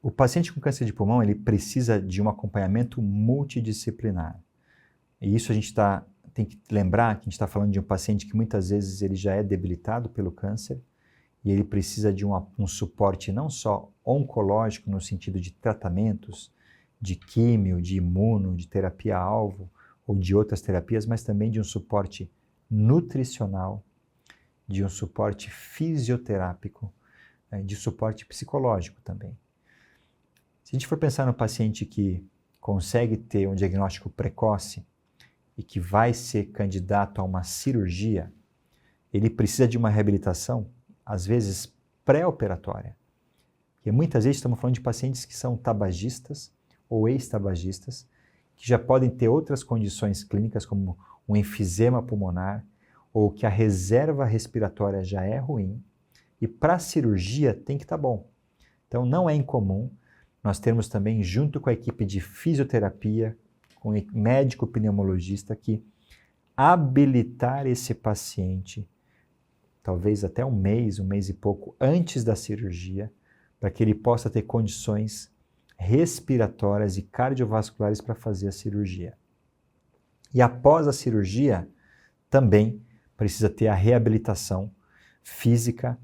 O paciente com câncer de pulmão, ele precisa de um acompanhamento multidisciplinar. E isso tem que lembrar que a gente está falando de um paciente que muitas vezes ele já é debilitado pelo câncer e ele precisa de um suporte não só oncológico, no sentido de tratamentos, de químio, de imuno, de terapia-alvo ou de outras terapias, mas também de um suporte nutricional, de um suporte fisioterápico, de suporte psicológico também. Se a gente for pensar no paciente que consegue ter um diagnóstico precoce e que vai ser candidato a uma cirurgia, ele precisa de uma reabilitação, às vezes pré-operatória. Porque muitas vezes estamos falando de pacientes que são tabagistas ou ex-tabagistas, que já podem ter outras condições clínicas, como um enfisema pulmonar, ou que a reserva respiratória já é ruim, e para a cirurgia tem que estar bom. Então não é incomum nós termos também, junto com a equipe de fisioterapia, com o médico pneumologista, que habilitar esse paciente, talvez até um mês e pouco antes da cirurgia, para que ele possa ter condições respiratórias e cardiovasculares para fazer a cirurgia. E após a cirurgia, também precisa ter a reabilitação física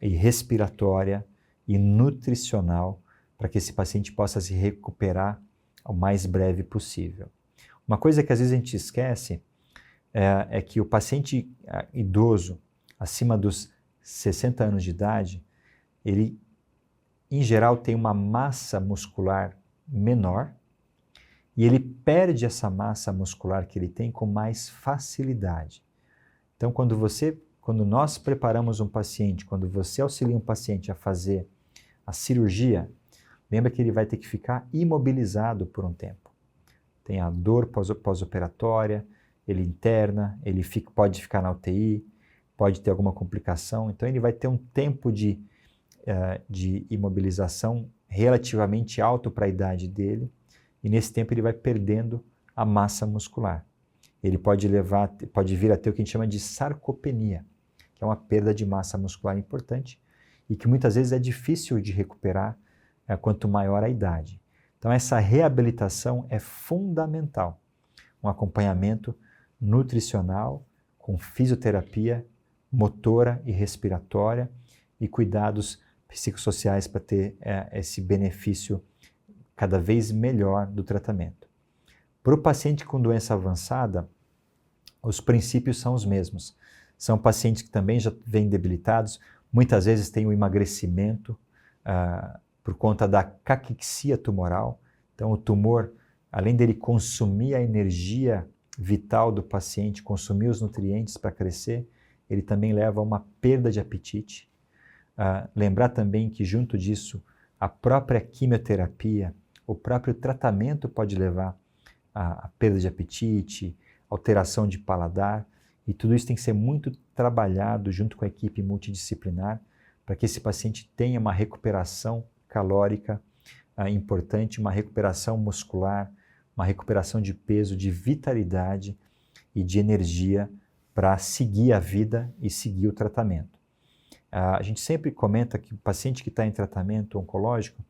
e respiratória e nutricional para que esse paciente possa se recuperar o mais breve possível. Uma coisa que às vezes a gente esquece é que o paciente idoso, acima dos 60 anos de idade, ele, em geral, tem uma massa muscular menor e ele perde essa massa muscular que ele tem com mais facilidade. Então, quando nós preparamos um paciente, quando você auxilia um paciente a fazer a cirurgia, lembra que ele vai ter que ficar imobilizado por um tempo. Tem a dor pós-operatória, ele interna, pode ficar na UTI, pode ter alguma complicação, então ele vai ter um tempo de imobilização relativamente alto para a idade dele, e nesse tempo ele vai perdendo a massa muscular. Ele pode vir a ter o que a gente chama de sarcopenia, que é uma perda de massa muscular importante e que muitas vezes é difícil de recuperar quanto maior a idade. Então essa reabilitação é fundamental. Um acompanhamento nutricional com fisioterapia motora e respiratória e cuidados psicossociais para ter esse benefício cada vez melhor do tratamento. Para o paciente com doença avançada, os princípios são os mesmos. São pacientes que também já vêm debilitados, muitas vezes têm o emagrecimento por conta da caquexia tumoral. Então o tumor, além dele consumir a energia vital do paciente, consumir os nutrientes para crescer, ele também leva a uma perda de apetite. Lembrar também que junto disso, a própria quimioterapia, o próprio tratamento pode levar a perda de apetite, alteração de paladar, e tudo isso tem que ser muito trabalhado junto com a equipe multidisciplinar para que esse paciente tenha uma recuperação calórica importante, uma recuperação muscular, uma recuperação de peso, de vitalidade e de energia para seguir a vida e seguir o tratamento. A gente sempre comenta que o paciente que está em tratamento oncológico,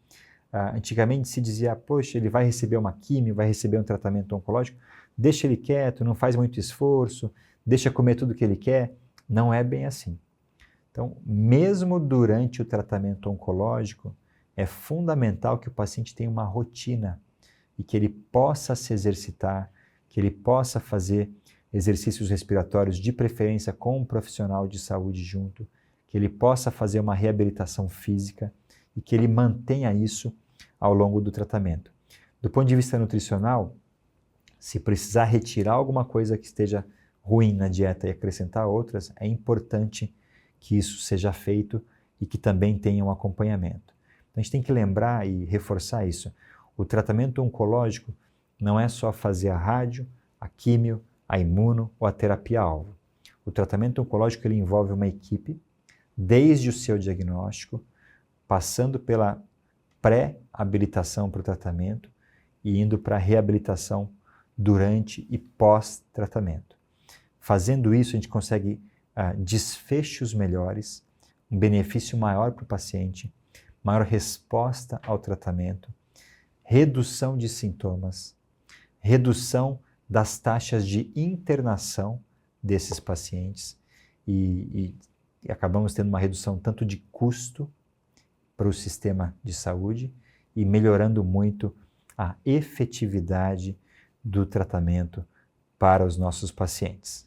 antigamente se dizia, poxa, ele vai receber uma quimio, vai receber um tratamento oncológico, deixa ele quieto, não faz muito esforço, deixa comer tudo que ele quer. Não é bem assim. Então, mesmo durante o tratamento oncológico, é fundamental que o paciente tenha uma rotina e que ele possa se exercitar, que ele possa fazer exercícios respiratórios, de preferência com um profissional de saúde junto, que ele possa fazer uma reabilitação física e que ele mantenha isso ao longo do tratamento. Do ponto de vista nutricional, se precisar retirar alguma coisa que esteja ruim na dieta e acrescentar outras, é importante que isso seja feito e que também tenha um acompanhamento. Então a gente tem que lembrar e reforçar isso. O tratamento oncológico não é só fazer a rádio, a químio, a imuno ou a terapia-alvo. O tratamento oncológico ele envolve uma equipe, desde o seu diagnóstico, passando pela pré-habilitação para o tratamento e indo para a reabilitação durante e pós-tratamento. Fazendo isso, a gente consegue desfechos melhores, um benefício maior para o paciente, maior resposta ao tratamento, redução de sintomas, redução das taxas de internação desses pacientes e acabamos tendo uma redução tanto de custo para o sistema de saúde e melhorando muito a efetividade do tratamento para os nossos pacientes.